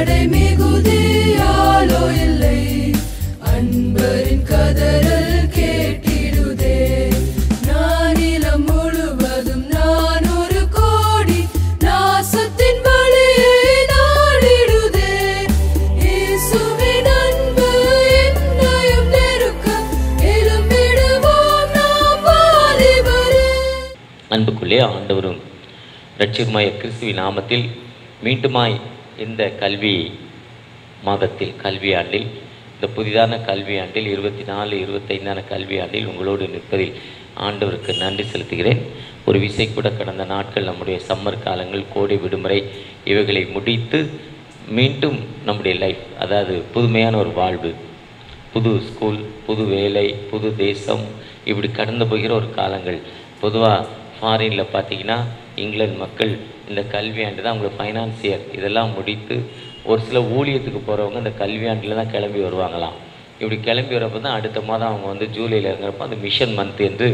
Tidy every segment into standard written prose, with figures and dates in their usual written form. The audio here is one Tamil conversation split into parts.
தடை மிகுதியாலோ இல்லை, அன்பரின் கதறல் கேட்டிடுதே. நானிலம் முழுவதும் நான் ஒரு கோடி நாசத்தின் வழியை நாடிடுதே. இயேசுவின் அன்பு என்னையும் நெருக்க எழும்பிடுவோம் நாம் வாலிபரே. அன்புக்குள்ளே ஆண்டவரும் இரட்சகருமாய கிறிஸ்துவின் நாமத்தில் மீண்டுமாய் இந்த கல்வி மாதத்தில் கல்வியாண்டில், இந்த புதிதான கல்வியாண்டில் 24-25 கல்வியாண்டில் உங்களோடு நிற்பதில் ஆண்டவருக்கு நன்றி செலுத்துகிறேன். ஒரு விசை கூட கடந்த நாட்கள் நம்முடைய சம்மர் காலங்கள், கோடை விடுமுறை இவைகளை முடித்து மீண்டும் நம்முடைய லைஃப், அதாவது புதுமையான ஒரு வாழ்வு, புது ஸ்கூல், புது வேலை, புது தேசம், இப்படி கடந்து போகிற ஒரு காலங்கள். பொதுவாக ஃபாரினில் பார்த்திங்கன்னா இங்கிலாந்து மக்கள் இந்த கல்வியாண்டு தான் அவங்களுக்கு ஃபைனான்சியர் இதெல்லாம் முடித்து ஒரு சில ஊழியத்துக்கு போகிறவங்க இந்த கல்வியாண்டில் தான் கிளம்பி வருவாங்களாம். இப்படி கிளம்பி வரப்போ தான் அடுத்த மாதம் அவங்க வந்து ஜூலையில் இறங்குறப்போ அந்த மிஷன் மந்த் என்று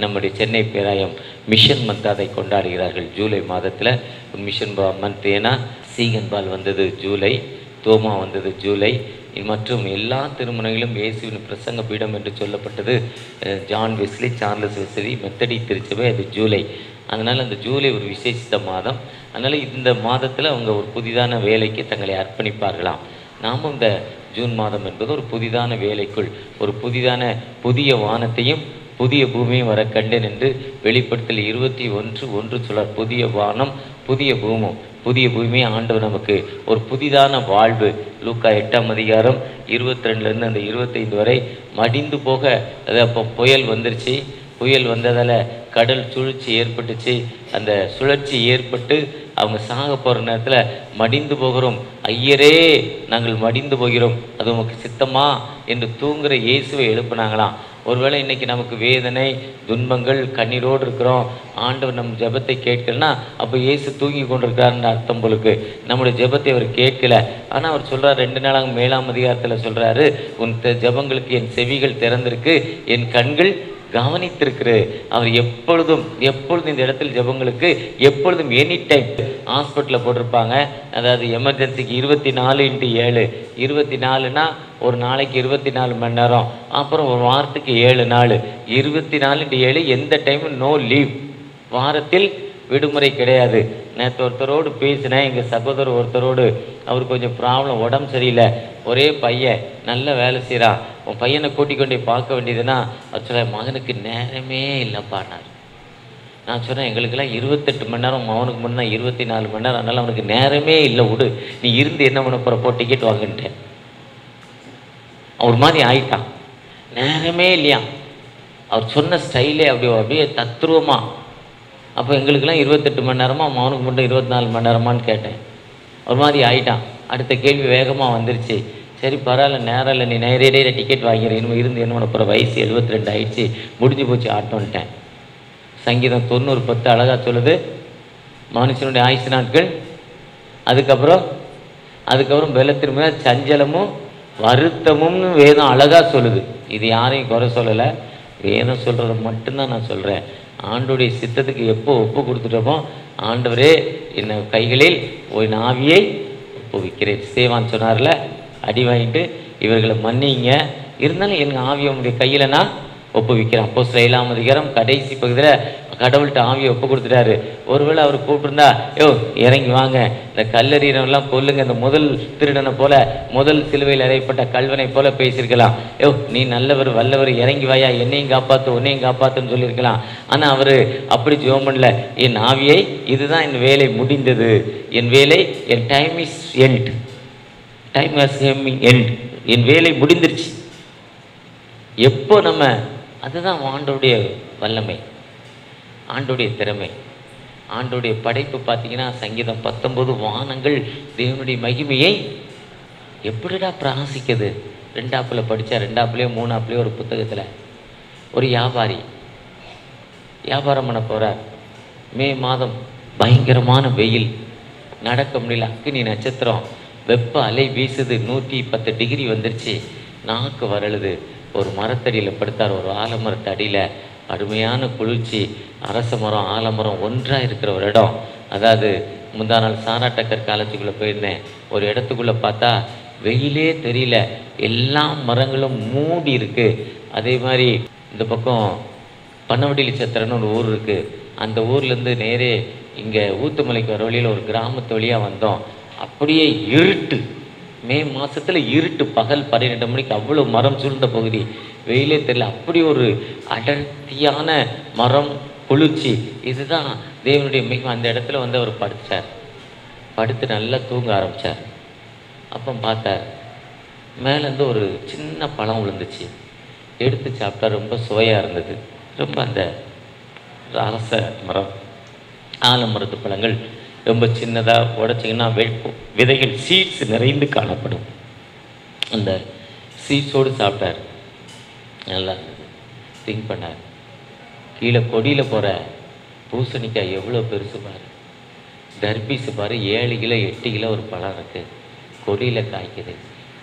நம்முடைய சென்னை பேராயம் மிஷன் மந்த் அதை கொண்டாடுகிறார்கள். ஜூலை மாதத்தில் மிஷன் மந்த். ஏன்னா சீகன்பால் வந்தது ஜூலை, தோமா வந்தது ஜூலை, மற்றும் எல்லா திருமணங்களும் இயேசுவின் பிரசங்க பீடம் என்று சொல்லப்பட்டது ஜான் வெஸ்லி, சார்லஸ் வெஸ்லி, மெத்தடி திருச்சபை, அது ஜூலை. அதனால் அந்த ஜூலை ஒரு விசேஷித்த மாதம். அதனால் இந்த மாதத்தில் அவங்க ஒரு புதிதான வேலைக்கு தங்களை அர்ப்பணிப்பார்களாம். நாமும் இந்த ஜூன் மாதம் என்பது ஒரு புதிதான வேலைக்குள், ஒரு புதிய வானத்தையும் புதிய பூமியும் வர கண்டேன் என்று வெளிப்படுத்தல் 21:1 சொல்றார். புதிய வானம் புதிய பூமியை ஆண்டவர் நமக்கு ஒரு புதிதான வாழ்வு. லூக்கா 8ஆம் அதிகாரம் 22 அந்த 25 வரை மடிந்து போக, அதாவது அப்போ புயல் வந்துருச்சு, புயல் வந்ததால் கடல் சுழற்சி ஏற்பட்டுச்சு. அந்த சுழற்சி ஏற்பட்டு அவங்க சாக போகிற நேரத்தில் மடிந்து போகிறோம், ஐயரே நாங்கள் மடிந்து போகிறோம், அது உமக்கு சித்தமா என்று தூங்குகிற இயேசுவை எழுப்புனாங்களாம். ஒருவேளை இன்றைக்கி நமக்கு வேதனை, துன்பங்கள், கண்ணீரோடு இருக்கிறோம், ஆண்டவர் நம்ம ஜெபத்தை கேட்கலன்னா அப்போ இயேசு தூங்கி கொண்டிருக்கிறாருன்னு அர்த்தம் போலுக்கு. நம்முடைய ஜெபத்தை அவர் கேட்கல. ஆனால் அவர் சொல்கிறார் 2 நாளாக 7ஆம் அதிகாரத்தில் சொல்கிறாரு, உன் ஜெபங்களுக்கு என் செவிகள் திறந்திருக்கு, என் கண்கள் கவனித்திருக்கிற. அவர் எப்பொழுதும் இந்த இடத்தில் ஜெபங்களுக்கு எப்பொழுதும் எனி டைம். ஹாஸ்பிட்டலில் போட்டிருப்பாங்க, அதாவது எமர்ஜென்சிக்கு 24x7, 24னா ஒரு நாளைக்கு 24 மணி நேரம், அப்புறம் ஒரு வாரத்துக்கு 7 நாள், 24x7 எந்த டைமும் நோ லீவ், வாரத்தில் விடுமுறை கிடையாது. நேற்று ஒருத்தரோடு பேசினேன், எங்கள் சகோதரர் ஒருத்தரோடு, அவருக்கு கொஞ்சம் ப்ராப்ளம், உடம்பு சரியில்லை, ஒரே பையன், நல்ல வேலை செய்கிறான், உன் பையனை கூட்டிக் கொண்டே பார்க்க வேண்டியதுன்னா அவர் சொல்ல, மகனுக்கு நேரமே இல்லைப்பானார். நான் சொன்னேன், எங்களுக்கெல்லாம் 28 மணி நேரம், அவனுக்கு முன்னே 24 மணி நேரம், அதனால் அவனுக்கு நேரமே இல்லை, விடு, நீ இருந்து என்ன பண்ண போகிறப்போ டிக்கெட் வாங்கிட்டேன். அவர் மாதிரி ஆயிட்டான், நேரமே இல்லையா. அவர் சொன்ன ஸ்டைலே அப்படியே தத்ரூபமாக. அப்போ எங்களுக்கெல்லாம் 28 மணி நேரமாக, அவனுக்கு மட்டும் 24 மணி நேரமானு கேட்டேன். ஒரு மாதிரி ஆகிட்டான். அடுத்த கேள்வி வேகமாக வந்துருச்சு. சரி பரவாயில்ல, நேரம் இல்லை, நீ நேரடியாக டிக்கெட் வாங்கிறேன், இனிமேல் இருந்து என்ன பண்ண போகிற, வயசு 72 ஆகிடுச்சு, முடிஞ்சு போச்சு ஆட்டோன்ட்டேன். சங்கீதம் 90:10 அழகாக சொல்லுது, மனுஷனுடைய ஆயுசு நாட்கள், அதுக்கப்புறம் பலத்தின் மேல் சஞ்சலமும் வருத்தமும்னு வேதம் அழகாக சொல்லுது. இது யாரையும் குறை சொல்லலை, வேதம் சொல்கிறத மட்டும்தான் நான் சொல்கிறேன். ஆண்டோடைய சித்தத்துக்கு எப்போ ஒப்பு கொடுத்துட்டோமோ, ஆண்டவரே என்னை கைகளில் ஒரு ஆவியை ஒப்புவிக்கிறேன். சேவான் சொன்னார்ல, அடி வாங்கிட்டு இவர்களை மன்னிங்க, இருந்தாலும் எங்கள் ஆவியை உங்களுடைய கையில் நான் ஒப்புவிக்கிறேன். அப்போஸ்தலர் 7ஆம் அதிகாரம் கடைசி பகுதியில் கடவுள்கிட்ட ஆவியை ஒப்பு கொடுத்துட்டாரு. ஒருவேளை அவர் கூப்பிட்டுருந்தா, இறங்கி வாங்க, இந்த கல்லறியெல்லாம் கொல்லுங்க, இந்த முதல் திருடனை போல, முதல் சிலுவையில் அறையப்பட்ட கல்வனை போல பேசியிருக்கலாம். நீ நல்லவர் வல்லவர், இறங்கி வாயா, என்னையும் காப்பாற்று உன்னையும் காப்பாற்றுன்னு சொல்லியிருக்கலாம். ஆனால் அவர் அப்படி ஜெபம் பண்ணல. என் ஆவியை, இதுதான் என் வேலை முடிந்தது, என் வேலை, என் time is end, time has end, என் வேலை முடிந்துருச்சு. எப்போ நம்ம, அதுதான் ஆண்டோடைய வல்லமை, ஆண்டோடைய திறமை, ஆண்டோடைய படைப்பு. பார்த்தீங்கன்னா சங்கீதம் 19 வானங்கள் தேவனுடைய மகிமையை எப்படிடா பிரகாசிக்குது. 2ஆப்பில் படித்தா, 2ஆப்லேயோ 3ஆப்லேயோ ஒரு புத்தகத்தில் ஒரு வியாபாரம் பண்ண போகிறார். மே மாதம் பயங்கரமான வெயில், நடக்க முடியல, அக்கினி நட்சத்திரம், வெப்ப அலை வீசுது, 110 டிகிரி வந்துருச்சு, நாக்கு வரலுது. ஒரு மரத்தடியில் படுத்தார், ஒரு ஆலமரத்தடியில், அருமையான குளிர்ச்சி, அரச மரம் ஆலமரம் ஒன்றாக இருக்கிற ஒரு இடம். அதாவது முந்தா நாள் சாரா டக்கர் காலேஜுக்குள்ளே போயிருந்தேன். ஒரு இடத்துக்குள்ளே பார்த்தா வெயிலே தெரியல, எல்லா மரங்களும் மூடி இருக்குது. அதே மாதிரி இந்த பக்கம் பண்ணவடிலி சத்திரன்னு ஒரு ஊர் இருக்குது. அந்த ஊர்லேருந்து நேரே இங்கே ஊத்துமலைக்கு வர வழியில் ஒரு கிராமத்து வழியாக வந்தோம். அப்படியே இருட்டு, மே மாதத்தில் இருட்டு, பகல் 12 மணிக்கு அவ்வளோ மரம் சூழ்ந்த பகுதி, வெயிலே தெரியல. அப்படி ஒரு அடர்த்தியான மரம், குளிர்ச்சி. இதுதான் தேவனுடைய மிகவும். அந்த இடத்துல வந்து அவர் படுத்தார், படுத்து நல்லா தூங்க ஆரம்பித்தார். அப்போ பார்த்தார், மேலேருந்து ஒரு சின்ன பழம் விழுந்துச்சு. எடுத்து சாப்பிட்டா ரொம்ப சுவையாக இருந்தது. ரொம்ப அந்த அரச மரம், ஆலமரத்து பழங்கள் ரொம்ப சின்னதாக உடைச்சிங்கன்னா விதைகள் சீட்ஸ் நிறைந்து காணப்படும். அந்த சீட்ஸோடு சாப்பிட்டார், நல்லா இருந்தது. திங்க் பண்ணார், கீழே கொடியில் போகிற பூசணிக்காய் எவ்வளோ பெருசு பாரு, தர்பீஸு பாரு, 7 கிலோ 8 கிலோ ஒரு பழம் இருக்குது, கொடியில் காய்க்குது.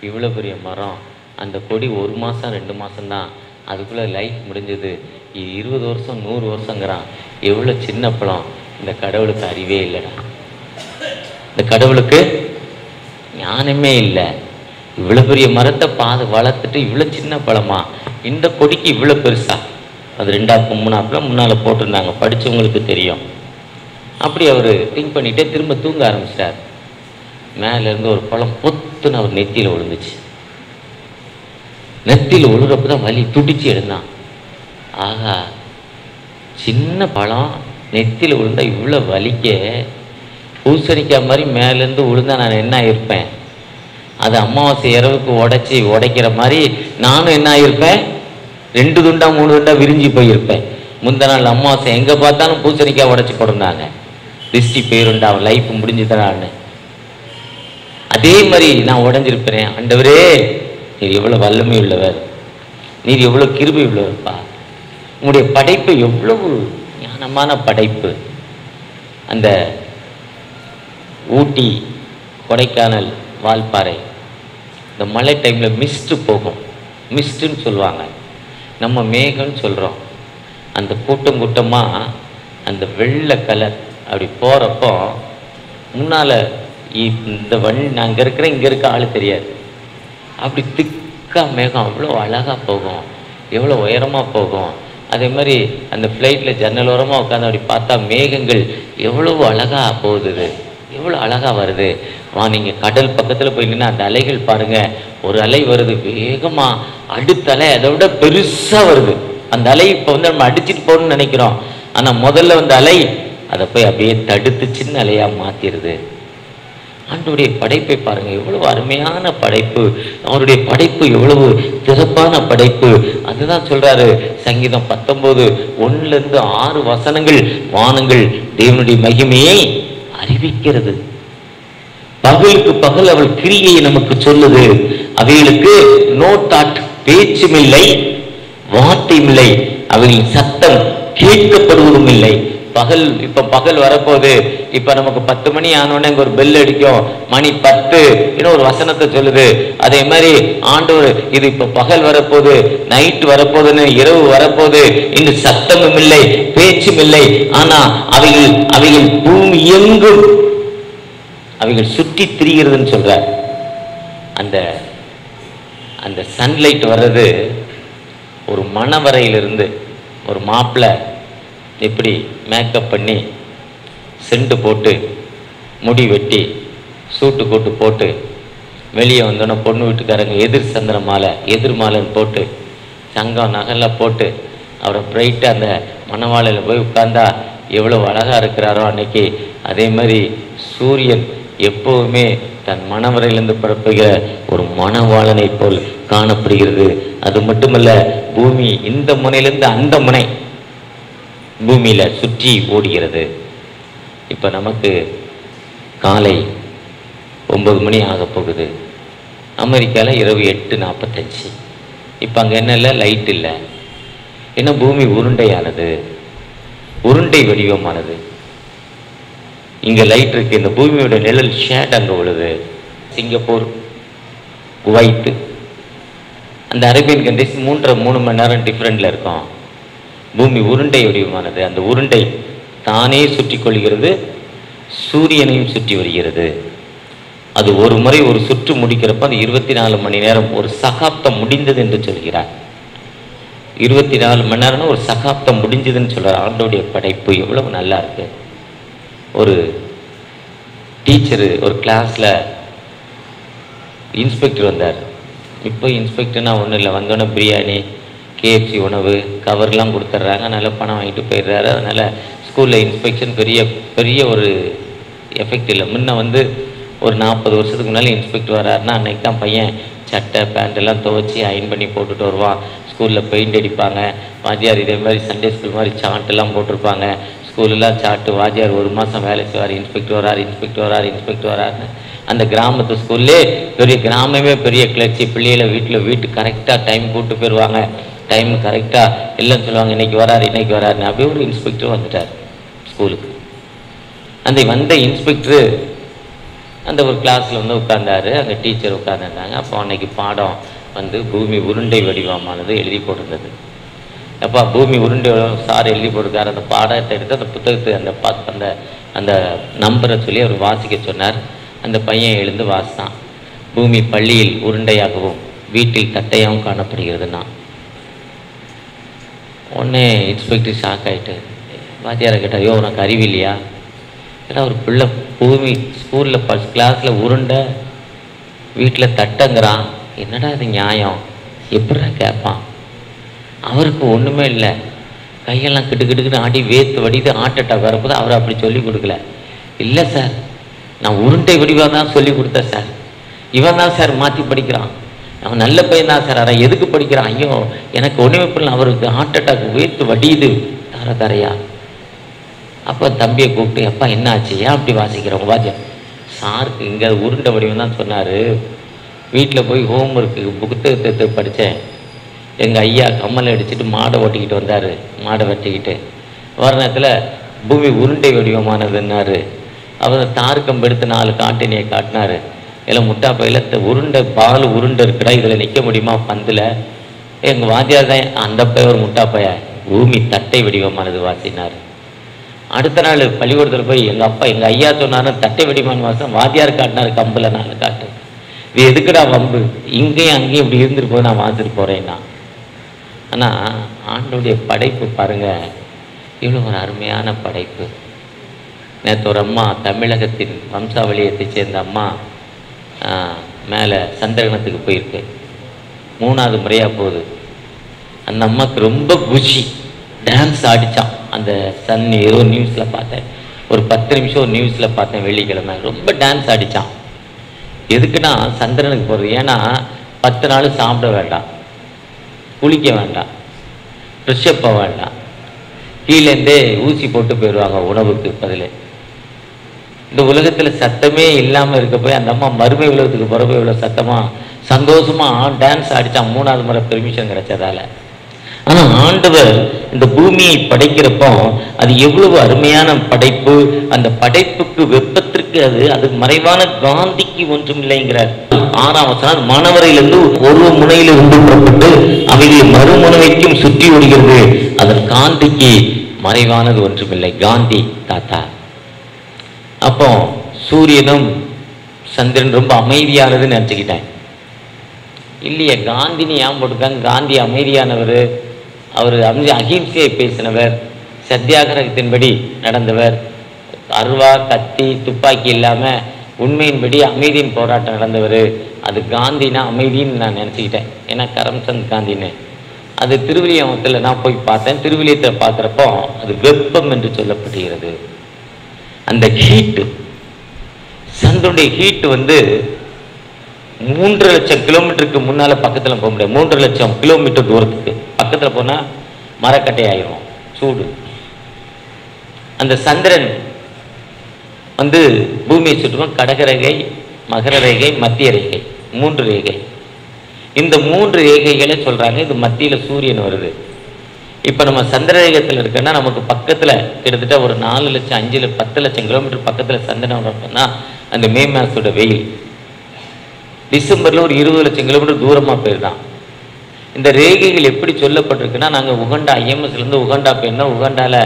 இவ்வளோ பெரிய மரம், அந்த கொடி 1 மாதம் 2 மாதம்தான், அதுக்குள்ளே லைஃப் முடிஞ்சது. 20 வருஷம் 100 வருஷங்கிறான். எவ்வளோ சின்ன பழம். இந்த கடவுளுக்கு அறிவே இல்லைடா, இந்த கடவுளுக்கு ஞானமே இல்லை. இவ்வளோ பெரிய மரத்தை வளர்த்துட்டு இவ்வளோ சின்ன பழமா, இந்த கொடிக்கு இவ்வளோ பெருசா. அது 2ஆப்பு 3ஆப்புல முன்னால் போட்டிருந்தாங்க, படித்தவங்களுக்கு தெரியும். அப்படி அவர் திங்க் பண்ணிகிட்டே திரும்ப தூங்க ஆரம்பிச்சிட்டார். மேலேருந்து ஒரு பழம் பொத்துன்னு அவர் நெத்தியில் விழுந்துச்சு. நெத்தியில் விழுறப்ப தான் வலி, துடிச்சு எழுந்தான். ஆகா, சின்ன பழம் நெத்தியில் விழுந்தா இவ்வளோ வலிக்க, பூசணிக்காய் மாதிரி மேலேருந்து விழுந்தா நான் என்ன ஆகிருப்பேன்? அது அமாவாசை இரவுக்கு உடைக்கிற மாதிரி நானும் என்ன ஆகிருப்பேன்? 2 துண்டா 3 துண்டா விரிஞ்சு போயிருப்பேன். முந்தின நாள் அமாவாசை எங்கே பார்த்தாலும் பூசணிக்காய் உடைச்சி போடுறாங்க. திருஷ்டி பேருண்டா, அவன் லைஃப் முடிஞ்சுதான்னு. அதே மாதிரி நான் உடஞ்சிருப்பேன். ஆண்டவரே, நீர் எவ்வளோ வல்லமை உள்ளவர், நீர் எவ்வளோ கிருபை உள்ளவர்ப்பா, உங்களுடைய படைப்பு எவ்வளவு ஞானமான படைப்பு. அந்த ஊட்டி, கொடைக்கானல், வால்பாறை, இந்த மழை டைமில் மிஸ்ட்டு போகும், மிஸ்ட்டுன்னு சொல்லுவாங்க, நம்ம மேகம்னு சொல்கிறோம். அந்த கூட்டம் கூட்டமாக அந்த வெள்ளை கலர் அப்படி போகிறப்போ முன்னால் இந்த நான் இங்கே இருக்கிறேன், இங்கே இருக்க ஆள் தெரியாது. அப்படி திக்கா மேகம் அவ்வளோ அழகாக போகும், எவ்வளோ உயரமாக போகும். அதே மாதிரி அந்த ஃப்ளைட்டில் ஜன்னல் ஓரமாக உட்காந்து அப்படி பார்த்தா மேகங்கள் எவ்வளவு அழகாக போகுது, எவ்வளோ அழகாக வருது. நீங்கள் கடல் பக்கத்தில் போய் நின்னா அந்த அலைகள் பாருங்கள், ஒரு அலை வருது வேகமாக, அடுத்த அலை அதை விட பெருசாக வருது. அந்த அலை இப்போ வந்து நம்ம அடிச்சுட்டு போகணும்னு நினைக்கிறோம், ஆனால் முதல்ல வந்த அலை அதை போய் அப்படியே தடுத்து சின்ன அலையாக மாற்றிடுது. ஆண்டவருடைய படைப்பை பாருங்கள், எவ்வளவு அருமையான படைப்பு, அவருடைய படைப்பு எவ்வளவு சிறப்பான படைப்பு. அதுதான் சொல்கிறாரு சங்கீதம் 19:1-6 வசனங்கள், வானங்கள் தேவனுடைய மகிமையை அறிவிக்கிறது. பகலுக்கு பகல் அவள் கிரியையை நமக்கு சொல்லுது. அவைகளுக்கு நோ தாட், பேச்சும் இல்லை, வார்த்தையும் இல்லை, அவைகளின் சத்தம் கேட்கப்படுவதும் இல்லை. பகல், இப்போ பகல் வரப்போகுது. இப்போ நமக்கு 10 மணி ஆனோடனே இங்கே ஒரு பெல் அடிக்கும், மணி 10 இன்னும் ஒரு வசனத்தை சொல்லுது. அதே மாதிரி ஆண்டவர் இது இப்போ பகல் வரப்போகுது, நைட்டு வரப்போகுதுன்னு, இரவு வரப்போகுது, இந்த சத்தமும் இல்லை, பேச்சும் இல்லை. ஆனால் அவைகள் பூமி எங்கும் அவைகள் சுற்றி திரிகிறதுன்னு சொல்றார். அந்த சன்லைட் வர்றது ஒரு மணவரையிலிருந்து ஒரு மாப்பிள்ளை எப்படி மேக்கப் பண்ணி செண்டு போட்டு முடி வெட்டி சூட்டு கோட்டு போட்டு வெளியே வந்தோன்னே பொண்ணு வீட்டுக்காரங்க எதிர் சந்திர மாலை, எதிர் மாலைன்னு போட்டு சங்கம் நகெல்லாம் போட்டு அவரை பிரைட்டாக அந்த மணவாளையில் போய் உட்கார்ந்தா எவ்வளோ அழகாக இருக்கிறாரோ அன்னைக்கு. அதே மாதிரி சூரியன் எப்போவுமே தன் மணவரையிலிருந்து பரப்புகிற ஒரு மணவாளனை போல் காணப்படுகிறது. அது மட்டுமல்ல, பூமி இந்த முனையிலிருந்து அந்த முனை பூமியில் சுற்றி ஓடுகிறது. இப்போ நமக்கு காலை 9 மணி ஆக போகுது. அமெரிக்காவில் இரவு 8:45. இப்போ அங்கே என்ன இல்லை, லைட் இல்லை. ஏன்னா பூமி உருண்டையானது, உருண்டை வடிவமானது. இங்கே லைட் இருக்குது, இந்த பூமியோட நிழல் ஷேட் அங்கே விழுது. சிங்கப்பூர், குவைத்து, அந்த அரேபியன் கண்ட்ரிஸ் 3 மணி நேரம் டிஃப்ரெண்டில் இருக்கும். பூமி உருண்டை வடிவமானது. அந்த உருண்டை தானே சுற்றி கொள்கிறது. சூரியனையும் சுற்றி வருகிறது. அது ஒரு முறை ஒரு சுற்று முடிக்கிறப்ப அது 24 மணி நேரம், ஒரு சகாப்தம் முடிந்தது என்று சொல்கிறார். 24 மணி நேரம்னா ஒரு சகாப்தம் முடிஞ்சதுன்னு சொல்கிறார். ஆண்டோடைய படைப்பு எவ்வளவு நல்லா இருக்கு. ஒரு டீச்சரு ஒரு கிளாஸில் இன்ஸ்பெக்டர் வந்தார். இப்போ இன்ஸ்பெக்டர்னா ஒன்றும் இல்லை, வந்தோடனே பிரியாணி, KFC உணவு கவர்லாம் கொடுத்துட்றாங்க, நல்ல பணம் வாங்கிட்டு போயிடுறாரு. அதனால் ஸ்கூலில் இன்ஸ்பெக்ஷன் பெரிய ஒரு எஃபெக்ட் இல்லை. முன்ன வந்து ஒரு 40 வருஷத்துக்கு முன்னால் இன்ஸ்பெக்டர் வராருன்னா அன்றைக்கி தான் பையன் சட்டை பேண்ட் எல்லாம் துவைச்சி அயன் பண்ணி போட்டுட்டு வருவான். ஸ்கூலில் பெயிண்ட் அடிப்பாங்க. வாத்தியார் இதே மாதிரி சண்டே ஸ்கூல் மாதிரி சார்ட்டெல்லாம் போட்டிருப்பாங்க. ஸ்கூலெல்லாம் சார்ட்டு, வாத்தியார் 1 மாதம் வேலை செய்வார். இன்ஸ்பெக்டர் வராருன்னு அந்த கிராமத்து ஸ்கூல்லே பெரிய கிராமமே பெரிய கிளர்ச்சி. பிள்ளைகளை வீட்டுக்கு கரெக்டாக டைம் கூப்பிட்டு போயிடுவாங்க. டைம் கரெக்டாக இல்லைன்னு சொல்லுவாங்க, இன்னைக்கு வராருன்னு. அப்படியே ஒரு இன்ஸ்பெக்டர் வந்துட்டார் ஸ்கூலுக்கு. அந்த வந்த இன்ஸ்பெக்டரு அந்த ஒரு கிளாஸில் வந்து உட்கார்ந்தாரு. அங்கே டீச்சர் உட்கார்ந்துருந்தாங்க. அப்போ அன்னைக்கு பாடம் வந்து பூமி உருண்டை வடிவமானது எழுதி போட்டிருந்தது. அப்போ பூமி உருண்டை சார் எழுதி போட்டிருக்காரு. அந்த பாடத்தை எடுத்து அந்த புத்தகத்தை அந்த அந்த நம்பரை சொல்லி அவர் வாசிக்க சொன்னார். அந்த பையன் எழுந்து வாசித்தான். பூமி பள்ளியில் உருண்டையாகவும் வீட்டில் தட்டையாகவும் காணப்படுகிறதுனா. உடனே இன்ஸ்பெக்டர் ஷாக் ஆகிட்டு வாத்தியாரை கேட்டார், ஐயோ உனக்கு அறிவில்லையா? ஏன்னா ஒரு பிள்ளை பூமி ஸ்கூலில் ஃபஸ்ட் கிளாஸில் உருண்டை வீட்டில் தட்டங்கிறான், என்னடா அது நியாயம்? எப்படா கேட்பான்? அவருக்கு ஒன்றுமே இல்லை, கையெல்லாம் கிட்டுக்கிட்டுக்கிட்டு ஆடி வேத்து வடிது ஹார்ட் அட்டாக் வரப்போது அவர் அப்படி சொல்லி கொடுக்கல. இல்லை சார், நான் உருண்டை வடிவாக தான் சொல்லி கொடுத்தேன் சார். இவன் தான் சார் மாற்றி படிக்கிறான். அவன் நல்ல பையன் தான் சார், ஆனால் எதுக்கு படிக்கிறான்? ஐயோ எனக்கு ஒன்றுமே பண்ணல, அவருக்கு ஹார்ட் அட்டாக் வேத்து வடியுது தரையா. அப்போ தம்பியை கூப்பிட்டு, அப்பா என்ன ஆச்சு, ஏன் அப்படி வாசிக்கிறவங்க? வாத்தியம் சாருக்கு இங்கே உருண்டை வடிவம் தான் சொன்னார். வீட்டில் போய் ஹோம் ஒர்க்கு புத்தகத்தை படித்தேன். எங்கள் ஐயா கம்மலை அடிச்சுட்டு மாடை ஓட்டிக்கிட்டு வந்தார். மாடை வெட்டிக்கிட்டு வர நேரத்தில் பூமி உருண்டை வடிவமானதுன்னாரு. அவர் தாருக்கம் எடுத்து 4 காட்டினியை காட்டினார். எல்லாம் முட்டா பையில உருண்டை உருண்டை இருக்குடா, இதில் நிற்க முடியுமா பந்தில்? எங்கள் வாத்தியார் தான் அந்த பைய ஒரு முட்டா பைய பூமி தட்டை வடிவமானது வாசினார். அடுத்த நாள் பள்ளிக்கூடத்தில் போய் எங்கள் ஐயா சொன்னார் தட்டை வடிவமான வாசம், வாத்தியார் காட்டினார் கம்பில் 4 காட்டு. இது எதுக்குடா வம்பு? இங்கேயும் அங்கேயும் இப்படி இருந்துட்டு போய் நான் வாசிட்டு போகிறேன்னா. ஆனால் ஆண்டோடைய படைப்பு பாருங்கள், இவ்வளோ ஒரு அருமையான படைப்பு. நேற்று ஒரு அம்மா தமிழகத்தின் வம்சாவளியத்தை சேர்ந்த அம்மா மேலே சந்திரகணத்துக்கு போயிருக்கு. 3வது முறையாக போகுது. அந்த அம்மாவுக்கு ரொம்ப குஷி, டான்ஸ் ஆடிச்சான். அந்த ஏதோ நியூஸில் பார்த்தேன், ஒரு 10 நிமிஷம் ஒரு நியூஸில் பார்த்தேன் வெள்ளிக்கிழமை. ரொம்ப டான்ஸ் ஆடிச்சான். எதுக்குன்னா சந்திரனுக்கு போகிறது. ஏன்னா 10 நாள் சாப்பிட வேண்டாம், குளிக்க வேண்டாம், ஃப்ரெஷ்ஷப் வேண்டாம், கீழேருந்தே ஊசி போட்டு போயிடுவாங்க உணவுக்கு பதில். இந்த உலகத்தில் சத்தமே இல்லாமல் இருக்க போய் அந்த அம்மா மறுமை உலகத்துக்கு பிறகு இவ்வளோ சத்தமாக சந்தோஷமாக டான்ஸ் ஆடிச்சான். 3வது முறை பெர்மிஷன் கிடைச்சதால. ஆனால் ஆண்டவர் இந்த பூமியை படைக்கிறப்போ அது எவ்வளவு அருமையான படைப்பு. அந்த படைப்புக்கு வெப்பத்திற்கு அது மறைவான காந்திக்கு ஒன்றும் இல்லைங்கிறார். 6ஆம் வசனம், மாணவரையிலிருந்து ஒரு முனையிலிருந்து புறப்பட்டு அவைகளை மறுமுனைக்கும் சுற்றி ஓடுகிறது, அதன் காந்திக்கு மறைவானது ஒன்றுமில்லை. காந்தி தாத்தா. அப்போ சூரியனும் சந்திரன் ரொம்ப அமைதியானதுன்னு நினச்சிக்கிட்டேன். இல்லையே, காந்தினி ஏன் போட்டுக்காங்க? காந்தி அமைதியானவர், அவர் அகிம்சையை பேசினவர், சத்தியாகிரகத்தின்படி நடந்தவர், அருவா கத்தி துப்பாக்கி இல்லாமல் உண்மையின்படி அமைதியின் போராட்டம் நடந்தவர். அது காந்தினா அமைதின்னு நான் நினச்சிக்கிட்டேன். ஏன்னா கரம்சந்த் காந்தின்னு. அது திருவில்லியத்தில் நான் போய் பார்த்தேன். திருவில்லியத்தில் பார்க்குறப்போ அது வெப்பம் என்று சொல்லப்படுகிறது. அந்த ஹீட்டு, சந்திரனுடைய ஹீட்டு வந்து 3 லட்சம் கிலோமீட்டருக்கு முன்னால் பக்கத்தில் போக முடியாது. 3 லட்சம் கிலோமீட்டர் தூரத்துக்கு பக்கத்தில் போனால் மரக்கட்டை ஆயிரும் சூடு. அந்த சந்திரன் வந்து பூமியை சுற்றுவோம். கடகரேகை, மகர ரேகை, மத்திய ரேகை, 3 ரேகை. இந்த 3 ரேகைகளை சொல்கிறாங்க. இது மத்தியில் சூரியன் வருது. இப்போ நம்ம சந்திரரேகத்தில் இருக்குன்னா நமக்கு பக்கத்தில் கிட்டத்தட்ட ஒரு 4 லட்சம் 5 10 லட்சம் கிலோமீட்டர் பக்கத்தில் சந்திரன் வரப்போனா அந்த மே மாதத்தோட வெயில். டிசம்பரில் ஒரு 20 லட்சம் கிலோமீட்டர் தூரமாக போயிருந்தான். இந்த ரேகைகள் எப்படி சொல்லப்பட்டிருக்குன்னா, நாங்கள் உகண்டா IMSலேருந்து உகண்டா போயிருந்தோம். உகண்டாவில்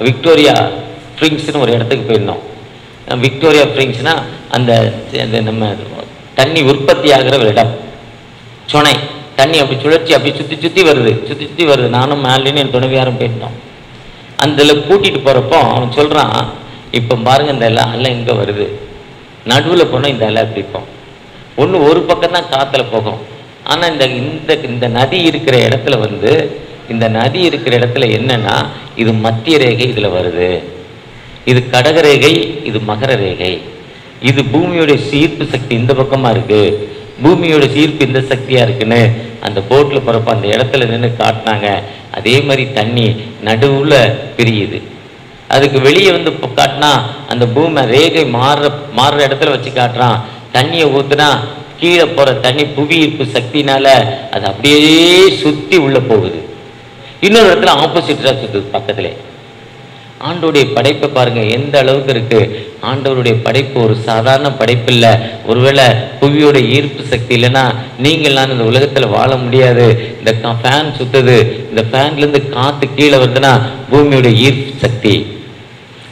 விக்டோரியா ஸ்ப்ரிங்ஸ்னு ஒரு இடத்துக்கு போயிருந்தோம். விக்டோரியா ஃப்ரிங்ஸ்னா அந்த நம்ம தண்ணி உற்பத்தி ஆகிற ஒரு இடம். சொனை தண்ணி அப்படி சுழற்சி அப்படி சுற்றி வருது. நானும் மேலேன்னு என் துணைவியாரும் போயிட்டோம். அந்த கூட்டிகிட்டு போகிறப்போ அவன் சொல்கிறான், இப்போ பாருங்கள் இந்த எல்லாம் இங்கே வருது, நடுவில் போனால் இந்த எல்லாம் பிடிப்போம். ஒரு பக்கம் தான் காற்றுல போகும். ஆனால் இந்த நதி இருக்கிற இடத்துல இந்த நதி இருக்கிற இடத்துல என்னன்னா, இது மத்திய ரேகை இதில் வருது, இது கடக ரேகை, இது மகர ரேகை, இது பூமியோடைய ஈர்ப்பு சக்தி இந்த பக்கமாக இருக்குது, பூமியோட ஈர்ப்பு இந்த சக்தியாக இருக்குன்னு அந்த போட்டில் போகிறப்ப அந்த இடத்துல நின்று காட்டினாங்க. அதே மாதிரி தண்ணி நடுவில் பிரியுது. அதுக்கு வெளியே காட்டினா அந்த பூமி ரேகை மாறுற இடத்துல வச்சு காட்டுறான். தண்ணியை ஊற்றுனா கீழே போகிற தண்ணி புவி ஈர்ப்பு சக்தினால அது அப்படியே சுற்றி உள்ளே போகுது. இன்னொரு இடத்துல ஆப்போசிட்டாக சுற்றுது பக்கத்துல. ஆண்டவருடைய படைப்பை பாருங்க எந்த அளவுக்கு இருக்கு. ஆண்டவருடைய படைப்பு ஒரு சாதாரண படைப்பு இல்லை. ஒருவேளை புவியோட ஈர்ப்பு சக்தி இல்லைன்னா நீங்கள்லாம் இந்த உலகத்துல வாழ முடியாது. இந்த ஃபேன் சுத்துது, இந்த ஃபேன்ல இருந்து காத்து கீழே வருதுன்னா பூமியோட ஈர்ப்பு சக்தி.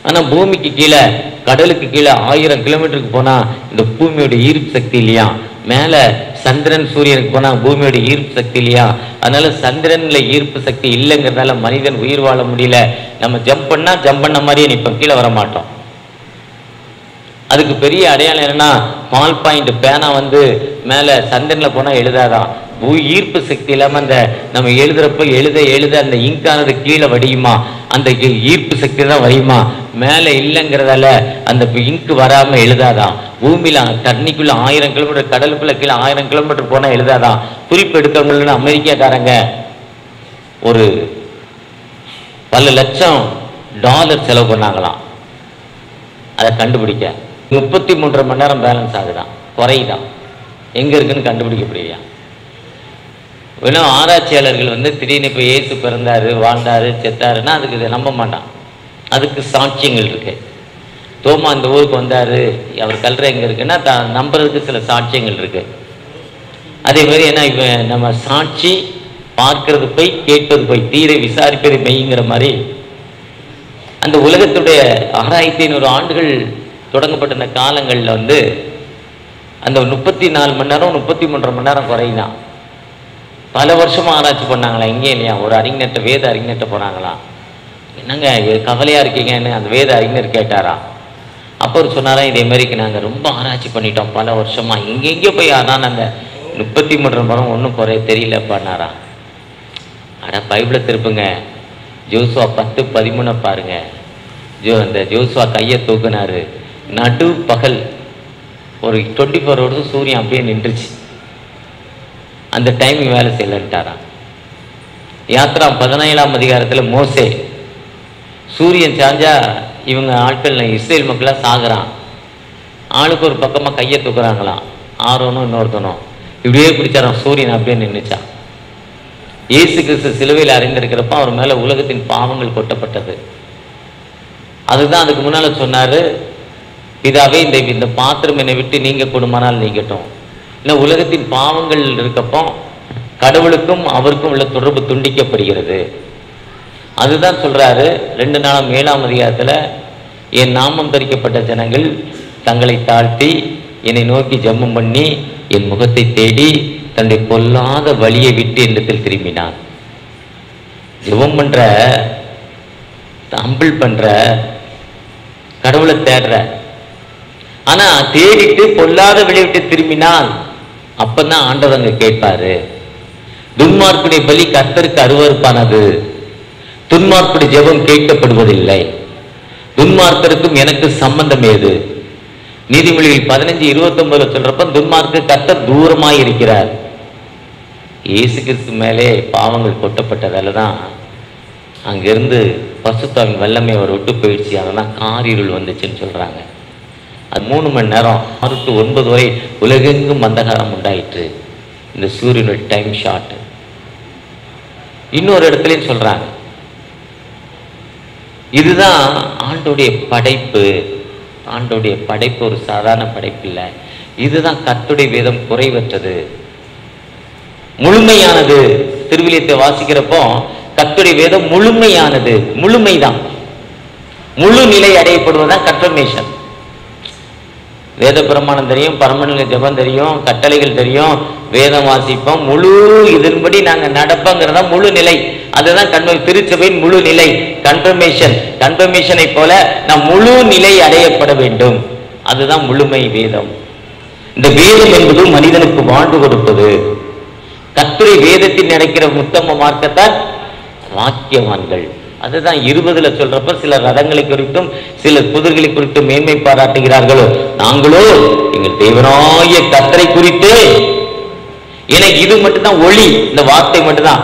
ஆனா பூமிக்கு கீழே கடலுக்கு கீழே 1000 கிலோமீட்டருக்கு போனா இந்த பூமியோட ஈர்ப்பு சக்தி இல்லையா. மேல சந்திரன் சூரியனுக்கு போனா பூமியோட ஈர்ப்பு சக்தி இல்லையா. அதனால சந்திரன்ல ஈர்ப்பு சக்தி இல்லைங்கிறதால மனிதன் உயிர் வாழ முடியல. நம்ம ஜம்ப் பண்ண மாதிரியே நிற்போம், கீழே வர மாட்டோம். அதுக்கு பெரிய அடையாளம் என்னன்னா, பால் பாயிண்ட் பேனா மேல சந்திரன்ல போனா எழுதாதான். ஈர்ப்பு சக்தி இல்லாம அந்த நம்ம எழுதுறப்ப எழுத அந்த இங்கானது கீழே வடியுமா, அந்த ஈர்ப்பு சக்தி தான் வரையுமா. மேல இல்லைங்கிறதால அந்த இங்கு வராம எழுதாதான். பூமியில தண்ணிக்குள்ள 1000 கிலோமீட்டர், கடலுக்குள்ள கீழே 1000 கிலோமீட்டர் போனா எழுதாதான். குறிப்பு எடுக்கவங்கன்னு அமெரிக்காக்காரங்க ஒரு பல லட்சம் டாலர் செலவு பண்ணாங்களாம் அதை கண்டுபிடிக்க. 33 மணி நேரம் பேலன்ஸ் ஆகுதான், குறையுதான். எங்க இருக்குன்னு கண்டுபிடிக்க முடியா. வேணும் ஆராய்ச்சியாளர்கள் திடீர்னு இப்போ இயேசு பிறந்தாரு, வாழ்ந்தாரு, செத்தாருன்னா அதுக்கு இதை நம்ப மாட்டான். அதுக்கு சாட்சியங்கள் இருக்கு. தோமா அந்த ஊருக்கு வந்தாரு, அவர் கல்ற எங்க இருக்குன்னா நம்புறதுக்கு சில சாட்சியங்கள் இருக்கு. அதே மாதிரி ஏன்னா இப்போ நம்ம சாட்சி பார்க்கறது போய், கேட்பது போய், தீரை விசாரிப்பது மெய்ங்கிற மாதிரி அந்த உலகத்துடைய 6500 ஆண்டுகள் தொடங்கப்பட்ட அந்த காலங்களில் அந்த 34 மணி நேரம் 33 மணி நேரம் குறையினான். பல வருஷமா ஆராய்ச்சி பண்ணாங்களா, இங்கே இல்லையா. ஒரு அறிஞர்கிட்ட, வேத அறிஞர்கிட்ட போனாங்களா, என்னங்க கவலையா இருக்கீங்கன்னு அந்த வேத அறிஞர் கேட்டாரா. அப்போ அவர் சொன்னாரா, இதே மாதிரிக்கு நாங்கள் ரொம்ப ஆராய்ச்சி பண்ணிட்டோம் பல வருஷமா, எங்கெங்கே போய் ஆனால் அந்த 33 மரம் ஒன்றும் குறைய தெரியலப்பானாரா. ஆனால் பைபிளை திருப்புங்க, ஜோசுவா 10:13 பாருங்க. அந்த ஜோசுவா கையை தூக்குனாரு, நடு பகல் ஒரு 24 ஹவர்ஸ் சூரியன் அப்படியே நின்றுச்சு. அந்த டைமிங் வேலை செய்யலன்ட்டாராம். யாத்ரா 17ஆம் அதிகாரத்தில் மோசே சூரியன் சாஞ்சா இவங்க ஆட்கள் இஸ்ரேல் மக்களாக சாகுறான். ஆளுக்கு ஒரு பக்கமாக கையை தூக்குறாங்களாம். ஆரோனும் இன்னொருத்தனும் இப்படியே பிடிச்சாராம். சூரியன் அப்படியே நின்றுச்சான். இயேசு கிறிஸ்து சிலுவையில் அறிந்திருக்கிறப்ப அவர் மேலே உலகத்தின் பாவங்கள் கொட்டப்பட்டது. அதுதான் அதுக்கு முன்னால் சொன்னார், இதாவே இந்த பாத்திரம் என்னை விட்டு நீங்க கொடுமானால் நீங்கட்டும். இல்லை உலகத்தின் பாவங்கள் இருக்கப்போ கடவுளுக்கும் அவருக்கும் உள்ள தொடர்பு துண்டிக்கப்படுகிறது. அதுதான் சொல்றாரு 2 நாளாம் 7ஆம் அதிகாரத்தில், என் நாமம் தரிக்கப்பட்ட ஜனங்கள் தங்களை தாழ்த்தி என்னை நோக்கி ஜெபம் பண்ணி என் முகத்தை தேடி தன்னுடைய பொல்லாத வழியை விட்டு என்னிடத்தில் திரும்பினான். ஜெபம் பண்ற, ஹம்பிள் பண்ற, கடவுளை தேடுற, ஆனா தேடிட்டு பொல்லாத வழியை விட்டு திரும்பினால் அப்பதான் ஆண்டவர் அங்க கேட்பாரு. துன்மார்க்குடைய பலி கர்த்தருக்கு அருவருப்பானது, துன்மார்க்குடைய ஜெபம் கேட்கப்படுவதில்லை, துன்மார்க்கருக்கும் எனக்கு சம்பந்தம் ஏது. நீதிமொழிகள் 15:29 சொல்றப்ப துன்மார்க்கு கர்த்தர் தூரமாய் இருக்கிறார். இயேசு கிறிஸ்து மேலே பாவங்கள் கொட்டப்பட்டதால தான் அங்கிருந்து பசுத்தாவின் வல்லமை அவர் விட்டு போயிடுச்சு. அதெல்லாம் காரிருள் வந்துச்சுன்னு சொல்றாங்க. அது 3 மணி நேரம் 6 to 9 வரை உலகெங்கும் அந்தகாரம் உண்டாயிற்று. இந்த சூரியனுடைய டைம் ஷார்ட். இன்னொரு இடத்துலையும் சொல்றாங்க, இதுதான் ஆண்டோடைய படைப்பு. ஆண்டோடைய படைப்பு ஒரு சாதாரண படைப்பு இல்லை. இதுதான் கர்த்தருடைய வேதம் குறைவற்றது, முழுமையானது. திருவிலியத்தை வாசிக்கிறப்போ கர்த்தருடைய வேதம் முழுமையானது, முழுமைதான். முழு நிலை அடையப்படுவதுதான் கன்ஃபர்மேஷன். வேத பிரமாணம் தெரியும், பரமநிலை ஜெபம் தெரியும், கட்டளைகள் தெரியும், வேதம் வாசிப்போம், முழு இதன்படி நாங்கள் நடப்போங்கிறதா முழு நிலை. அதுதான் திருச்சபையின் முழு நிலை. கன்ஃபர்மேஷனை போல நாம் முழு நிலை அடையப்பட வேண்டும். அதுதான் முழுமை வேதம். இந்த வேதம் என்பது மனிதனுக்கு வாழ்வு கொடுப்பது. கர்த்தருடைய வேதத்தில் நடக்கிற உத்தம மார்க்கத்தால் வாக்கியவான்கள். அதுதான் 20 சொல்றப்ப சிலர் ரதங்களை குறித்தும் சிலர் குதிரைகளை குறித்தும் மேன்மை பாராட்டுகிறார்களோ, நாங்களோ எங்கள் தேவனாய கர்த்தரை குறித்து. எனக்கு இது மட்டும்தான் ஒளி, இந்த வார்த்தை மட்டும்தான்.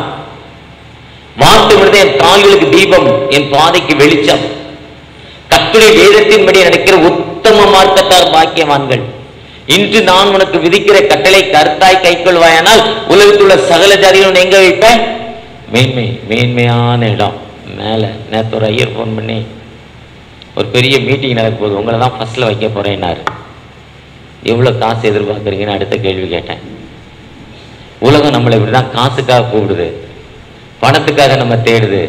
வார்த்தை மட்டும்தான் என் கால்களுக்கு தீபம், என் பாதைக்கு வெளிச்சம். கர்த்தருடைய வேதத்தின்படி நடக்கிற உத்தம மார்க்கத்தார் பாக்கியவான்கள். இன்று நான் உனக்கு விதிக்கிற கட்டளை கருத்தாய் கைக்கொள்வாயானால் உலகத்துள்ள சகல ஜாதிகளும் எங்க வைப்பேன்? மேன்மையான இடம் மேல. நேற்று ஒரு ஐயர் ஃபோன் பண்ணி ஒரு பெரிய மீட்டிங் நடக்க போகுது, உங்களை தான் ஃபர்ஸ்ட்ல வைக்க போறேன்னாரு. எவ்வளவு காசு எதிர்பார்க்குறீங்கன்னு அடுத்த கேள்வி கேட்டேன். உலகம் நம்மளை இப்படிதான் காசுக்காக கூப்பிடுது, பணத்துக்காக நம்ம தேடுது.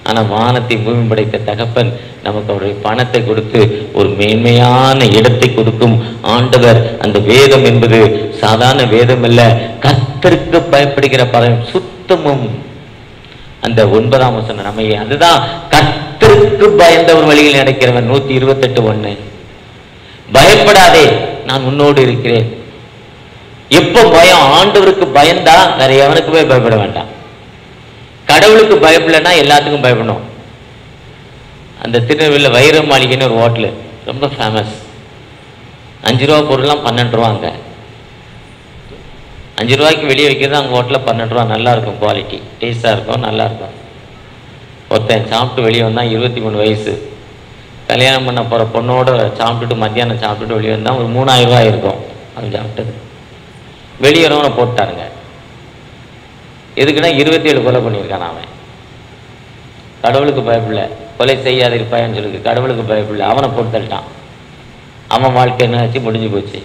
ஆனா வானத்தை பூமி படைத்த தகப்பன் நமக்கு அவருடைய பணத்தை கொடுத்து ஒரு மேன்மையான இடத்தை கொடுக்கும் ஆண்டவர். அந்த வேதம் என்பது சாதாரண வேதம் அல்ல, கர்த்தருக்கு பயப்படுகிற பலம் சுத்தமும். அந்த 9ஆம் வசனம் நம்ம அதுதான் கர்த்தருக்கு பயந்த ஒரு வழியில் நடக்கிறவன். 128:1 பயப்படாதே, நான் உன்னோடு இருக்கிறேன். எப்ப பயம்? ஆண்டவருக்கு பயந்தா வேற எவனுக்கு போய் பயப்பட வேண்டாம். கடவுளுக்கு பயப்படலைன்னா எல்லாத்துக்கும் பயப்படணும். அந்த திருநெல்வேலியில் வைர மாளிகைன்னு ஒரு ஹோட்டலு ரொம்ப ஃபேமஸ். 5 ரூபா பொருள்லாம் 12 ரூபாங்க. 5 ரூபாய்க்கு வெளியே வைக்கிறது அங்கே ஹோட்டலில் 12 ரூபா. நல்லா இருக்கும், குவாலிட்டி டேஸ்டாக இருக்கும், நல்லா இருக்கும். ஒருத்தன் சாப்பிட்டு வெளியே வந்தான், 23 வயசு. கல்யாணம் பண்ண போகிற பொண்ணோட சாப்பிட்டுட்டு மத்தியானம் சாப்பிட்டுட்டு வெளியே வந்தால் ஒரு 3000 ரூபாய் இருக்கும் அது சாப்பிட்டது. வெளியே வரவனை போட்டாருங்க. எதுக்குன்னா 27 கொலை பண்ணியிருக்கான் அவன். கடவுளுக்கு பயப்படல, கொலை செய்யாது இருப்பாயன்னு சொல்லுது. கடவுளுக்கு பயப்படல, அவனை போட்டு தள்ளிட்டான். அவன் வாழ்க்கை என்ன ஆச்சு? முடிஞ்சு போச்சு.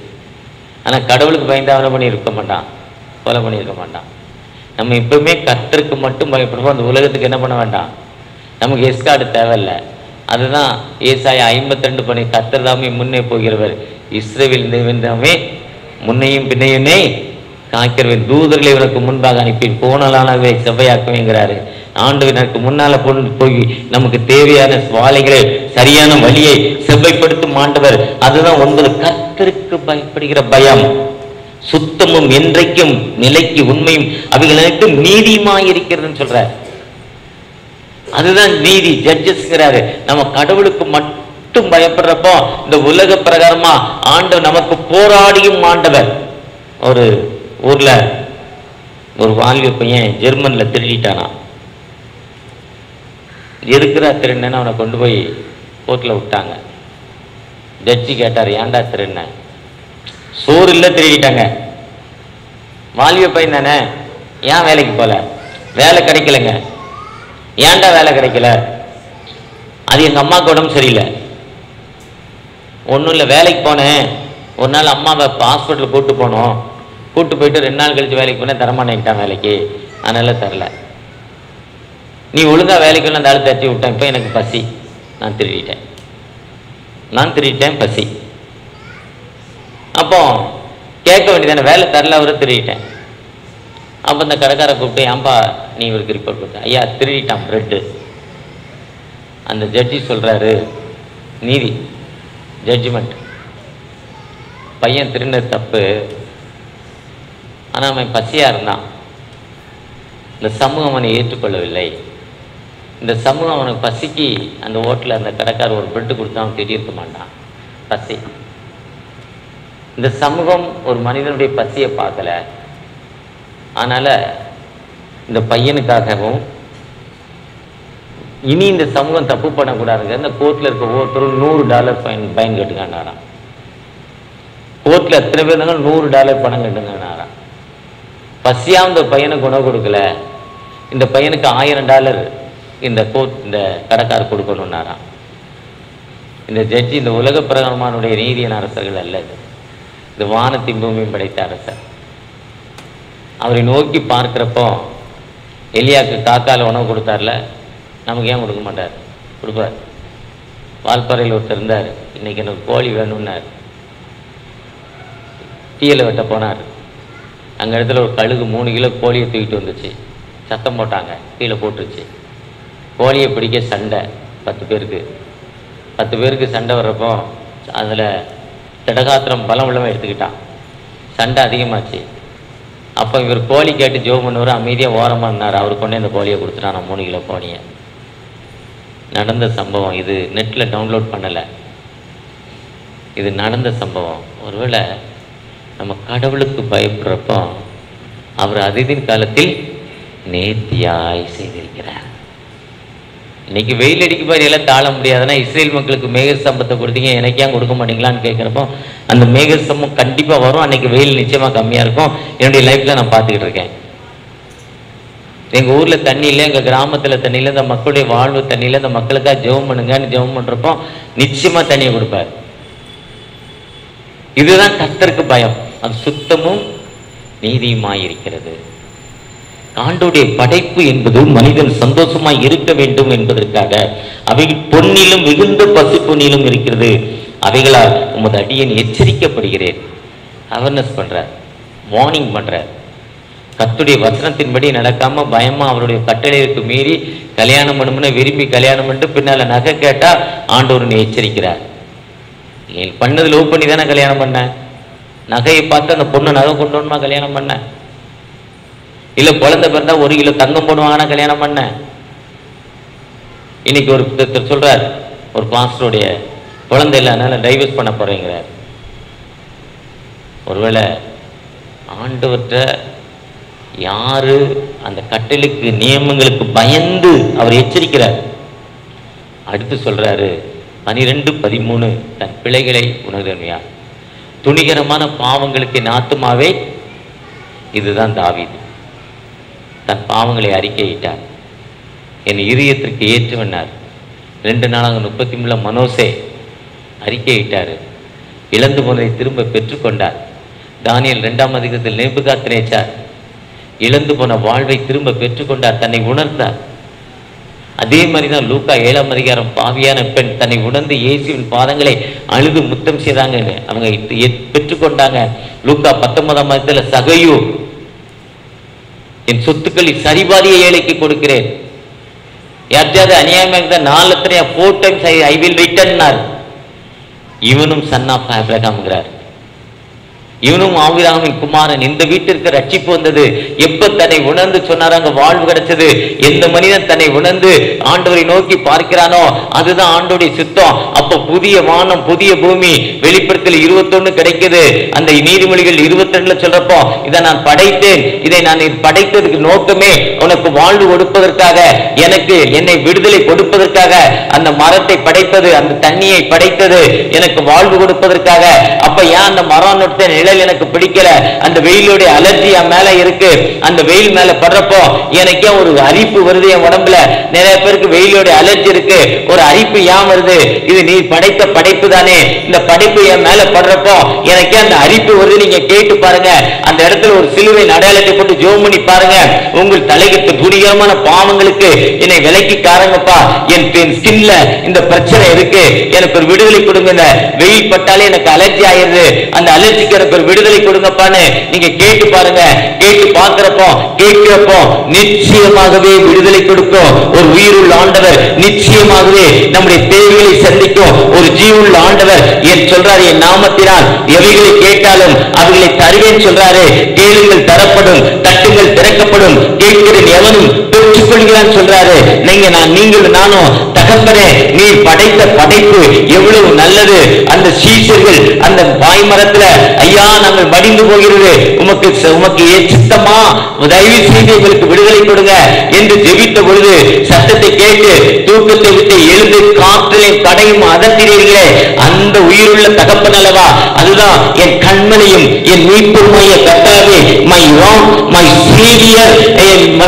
ஆனால் கடவுளுக்கு பயந்து அவனை பண்ணி இருக்க மாட்டான், கொலை பண்ணியிருக்க மாட்டான். நம்ம எப்பவுமே கர்த்தருக்கு மட்டும் பயப்படுவோம். அந்த உலகத்துக்கு என்ன பண்ண வேண்டாம், நமக்கு எஸ்கார்டு தேவையில்லை. அதுதான் ஏசாயா 52 பண்ணி, கர்த்தர் தாமே முன்னே போகிறவர், இஸ்ரவேல் தேவன் தாமே முன்னையும் பின்னையுமே காக்கிறவன், தூதர்களை இவனுக்கு முன்பாக அனுப்பி போனலானவை செவ்வையாக்குவேங்கிறாரு. ஆண்டவர் எனக்கு முன்னால போய் நமக்கு தேவையான சுவாலைகளை சரியான வழியை செவ்வைப்படுத்தும் ஆண்டவர். அதுதான் 9 கர்த்தருக்கு பயப்படுகிற பயம். சுத்தமும் என்றைக்கும் நிலைக்கு உண்மையும் அவைகள் அனைத்தும் நீதியுமாயிருக்கிறதுன்னு சொல்றாரு. அதுதான் நீதி, ஜட்ஜஸ்ங்கிறாரு. நம்ம கடவுளுக்கு மட்டும் பயப்படுறப்போ இந்த உலக பிரகாரமா ஆண்டவர் நமக்கு போராடியும் ஆண்டவர். ஒரு ஊர்ல ஒரு வாலிப பையன் ஜெர்மன்ல திருடிட்டானா. எதுக்குறா திருடன்னு அவனை கொண்டு போய் கோர்ட்ல விட்டாங்க. ஜட்ஜி கேட்டார், ஏன்டா திருடின? சோறு இல்லை, திருடிட்டாங்க. வாலிப பையன் தானே, ஏன் வேலைக்கு போல? வேலை கிடைக்கலங்க. ஏன்டா வேலை கிடைக்கல? அது எங்க அம்மாவுக்கு உடம்பு சரியில்லை. ஒன்றும் இல்லை, வேலைக்கு போனேன். ஒரு நாள் அம்மாவை ஹாஸ்பிட்டலுக்கு கூப்பிட்டு போனோம். கூப்பிட்டு போயிட்டு 2 நாள் கழிச்சு வேலைக்கு போனேன், தரமாட்டேன்ட்டான் வேலைக்கு, அதனால தரல. நீ ஒழுங்கா வேலைக்கு அந்த ஆள் தச்சு விட்டேன். இப்போ எனக்கு பசி, நான் திருடிட்டேன், பசி. அப்போ கேட்க வேண்டியதானே, வேலை தரல, அவரை திருடிட்டேன். அப்போ இந்த கடைக்காரை கூப்பிட்டு, ஏன்பா நீ இவருக்கு ரிப்போர்ட் கொடுத்த? ஐயா திருடிட்டான் பிரெட்டு. அந்த ஜட்ஜி சொல்றாரு, நீதி ஜட்ஜ்மெண்ட், பையன் திருடினது தப்பு, ஆனால் அவன் பசியாக இருந்தான். இந்த சமூகம் அவனை ஏற்றுக்கொள்ளவில்லை. இந்த சமூகம் அவனுக்கு பசிக்கு அந்த ஹோட்டலில் அந்த கடைக்கார ஒரு பிரெட்டு கொடுத்தா அவன் தெரியிருக்க மாட்டான், பசி. இந்த சமூகம் ஒரு மனிதனுடைய பசியை பார்க்கல. அதனால் இந்த பையனுக்காகவும் இனி இந்த சமூகம் தப்பு பண்ணக்கூடாதுங்க. இந்த கோர்ட்டில் இருக்க ஒவ்வொருத்தரும் $100 ஃபைன் கட்டுக்காண்டாராம். கோர்ட்டில் எத்தனை பேர் இருந்தாலும் $100 பணம் கட்டுங்காண்டாராம். பசியாக இந்த பையனுக்கு உணவு கொடுக்கல, இந்த பையனுக்கு $1000 இந்த இந்த கடைக்காரர் கொடுக்கணுன்னாராம். இந்த ஜட்ஜி இந்த உலக பிரகமானுடைய நீதியின் அரசர்கள் அல்ல, இந்த வானத்தின் பூமியும் படைத்த அரசர். அவரை நோக்கி பார்க்கிறப்போ எலியாவுக்கு காக்கால உணவு கொடுத்தார்ல, நமக்கு ஏன் கொடுக்க மாட்டார்? கொடுப்பார். வால்பாறையில் ஒருத்தர் இருந்தார், இன்னைக்கு எனக்கு கோழி வேணும்னார். தீயலை வெட்ட போனார். அங்கே இடத்துல ஒரு கழுகு 3 கிலோ கோழியை தூக்கிட்டு வந்துச்சு. சத்தம் போட்டாங்க, கீழே போட்டுருச்சு. கோழியை பிடிக்க சண்டை 10 பேருக்கு சண்டை வர்றப்போ அதில் திடகாத்திரம் பலம் உள்ளவன் எடுத்துக்கிட்டான். சண்டை அதிகமாச்சு. அப்போ இவர் கோழி கேட்டு ஜோம் பண்ணுவார், அமைதியாக ஓரமாக இருந்தார். அவர் கொண்டே அந்த கோழியை கொடுத்துட்டான், 3 கிலோ கோழியை. நடந்த சம்பவம் இது, நெட்டில் டவுன்லோட் பண்ணலை, இது நடந்த சம்பவம். ஒருவேளை நம்ம கடவுளுக்கு பயப்படுறப்போ அவர் அதிதின் காலத்தில் நேர்த்தியாய் செய்திருக்கிறார். இன்னைக்கு வெயில் அடிக்க பாரு எல்லாம் தாழ முடியாதுன்னா இஸ்ரேல் மக்களுக்கு மேகர் சம்பத்தை கொடுத்தீங்க, எனக்கு ஏன் கொடுக்க மாட்டீங்களான்னு கேட்குறப்போ அந்த மேகர் சம்பம் கண்டிப்பாக வரும். அன்னைக்கு வெயில் நிச்சயமாக கம்மியாக இருக்கும். என்னுடைய லைஃப்பில் நான் பார்த்துக்கிட்டு இருக்கேன். எங்கள் ஊரில் தண்ணி இல்லை, எங்கள் கிராமத்தில் தண்ணி இல்லை, இந்த மக்களுடைய வாழ்வு தண்ணியில் இந்த மக்களுக்காக ஜெபம் பண்ணுங்கன்னு ஜெபம் பண்ணுறப்போ நிச்சயமாக தண்ணியை கொடுப்பார். இதுதான் கர்த்தருக்கு பயம், அது சுத்தமும் நீதியுமாயிருக்கிறது. ஆண்டோடைய படைப்பு என்பது மனிதன் சந்தோஷமாய் இருக்க வேண்டும் என்பதற்காக அவைகள் பொன்னிலும் மிகுந்த பசு பொன்னிலும் இருக்கிறது, அவைகளால் உமது அடியேன் எச்சரிக்கப்படுகிறேன். அவேர்னஸ் பண்றார், வார்னிங் பண்றார். கர்த்தருடைய வசனத்தின்படி நடக்காம பயமா அவருடைய கட்டளைக்கு மீறி கல்யாணம் பண்ணும்னு விரும்பி கல்யாணம் பண்ணிட்டு பின்னால நகை கேட்டா ஆண்டவரை எச்சரிக்கிறார். நீ பண்ணது லவ் பண்ணி தானே கல்யாணம் பண்ண, நகையை பார்த்து அந்த பொண்ணு நகை கொண்டு வரணுமா கல்யாணம் பண்ண, இல்ல குழந்தை பிறந்தா 1 கிலோ தங்கம் போடுவாங்கன்னா கல்யாணம் பண்ண. இன்னைக்கு ஒரு சொல்றார், ஒரு பாஸ்டருடைய குழந்தை இல்லை அதனால டைவர்ஸ் பண்ண போறேங்கிறார். ஒருவேளை ஆண்டவற்ற யாரு அந்த கட்டளைக்கு நியமங்களுக்கு பயந்து அவர் எச்சரிக்கிறார். அடுத்து சொல்றாரு 12:13 தன் பிழைகளை உணர்ந்தவன் துணிகரமான பாவங்களுக்கு என் ஆத்துமாவே. இதுதான் தாவீது தன் பாவங்களை அறிக்கையிட்டார், என் இதயத்திற்கு ஏற்றுவனார். 2 நாளாக 33 மனோசே அறிக்கையிட்டார், இழந்து போனதை திரும்ப பெற்றுக்கொண்டார். தானியேல் 2ஆம் அதிகாரத்தில் நேபுகாத்நேச்சார் இழந்து போன வாழ்வை திரும்ப பெற்றுக்கொண்டார், தன்னை உணர்ந்தார். அதே மாதிரிதான் லூக்கா 7ஆம் அதிகாரம் பாவியான பெண் தன்னை உணர்ந்து இயேசுவின் பாதங்களை அழுது முத்தம் செய்தாங்க, அவங்க பெற்றுக்கொண்டாங்க. லூக்கா 19ஆம் அதிகாரத்தில் சகையு என் சொத்துக்களில் சரிபாதியை ஏழைக்கு கொடுக்கிறேன், யார்ஜாவது அநியாயமாக 4 டைம்ஸ் ஐ வில் ரிட்டர்ன். இவனும் சன் ஆஃப் ஆபிரகாம்ங்கிறார், இவனும் ஆபிரகாமின் குமாரன். இந்த வீட்டிற்கு ரட்சிப்பு வந்தது எப்ப தன்னை உணர்ந்து சொன்னார், அங்க வாழ்வு கிடைச்சது. எந்த மனிதன் தன்னை உணர்ந்து ஆண்டவரை நோக்கி பார்க்கிறானோ அதுதான் ஆண்டோடைய சித்தம். அப்ப புதிய வானம் புதிய பூமி வெளிப்படுத்தல் 21 கிடைக்குது. அந்த நீதிமொழிகள் 22 சொல்றப்போ இதை நான் படைத்தேன், இதை நான் படைத்ததுக்கு நோக்கமே உனக்கு வாழ்வு கொடுப்பதற்காக, எனக்கு என்னை விடுதலை கொடுப்பதற்காக அந்த மரத்தை படைத்தது, அந்த தண்ணியை படைத்தது எனக்கு வாழ்வு கொடுப்பதற்காக. அப்ப ஏன் அந்த மரம் நொட்ட நிழல் எனக்கு பிடிக்கல, அந்த வெயிலுடைய அலர்ஜி என் மேல இருக்கு, அந்த வெயில் மேல படுறப்போ எனக்கே ஒரு அரிப்பு வருது என் உடம்புல. நிறைய பேருக்கு வெயிலுடைய அலர்ஜி இருக்கு, ஒரு அரிப்பு ஏன் வருது, இது நீ படைத்த படைப்பு தானே, இந்த படைப்பு என் மேல படுறப்போ எனக்கே அந்த அரிப்பு வருது. நீங்க கேட்டு பாருங்க, அந்த இடத்துல ஒரு சிலுவை அடையாளத்தை போட்டு ஜெபம் பண்ணி பாருங்க. உங்கள் தலைக்கு துணிகரமான பாவங்களுக்கு என்னை விலக்கி காரங்கப்பா, என் ஸ்கின்ல இந்த பிரச்சனை இருக்கு, எனக்கு ஒரு விடுதலை கொடுங்க, வெயில் பட்டாலே எனக்கு அலர்ஜி ஆயிருது, அந்த அலர்ஜிக்கு எனக்கு ஒரு விடுதலை கொடுங்கப்பான்னு நீங்க கேட்டு பாருங்க. கேட்டு பார்க்கிறப்போ கேட்கிறப்போ நிச்சயமாகவே விடுதலை கொடுக்கும். ஒரு உயிருள்ள ஆண்டவர் நிச்சயமாகவே நம்முடைய தேவைகளை சந்திக்கும். ஒரு ஜீவுள்ள ஆண்டவர் என் சொல்றாரு, என் நாமத்தினால் எவைகளை கேட்டாலும் அவைகளை தருவேன் சொல்றாரு. கேளுங்கள் தரப்படும், தட்டுங்கள் திறக்கப்படும், கேட்கிறேன் எவனும் பெற்றுக்கொள்கிறான் சொல்றாரு. நீங்கள் நானும் தகப்பனே நீர் படைத்த படைப்பு எவ்வளவு நல்லது. அந்த சீஷர்கள் அந்த பாய்மரத்துல ஐயா நாங்கள் மடிந்து போகிறது, உமக்கு சித்தமா தயவு செய்து எங்களுக்கு விடுதலை கொடுங்க என்று ஜெபித்த பொழுது சத்தத்தை கேட்டு தூக்கத்தை விட்டு எழுந்து காற்றிலையும் கடையும் அதத்தினீர்களே, அந்த உயிருள்ள தகப்பன் அல்லவா, அதுதான் என் கண்மணியும் என் மீட்புமாய கர்த்தாவே, my rock, my saviour,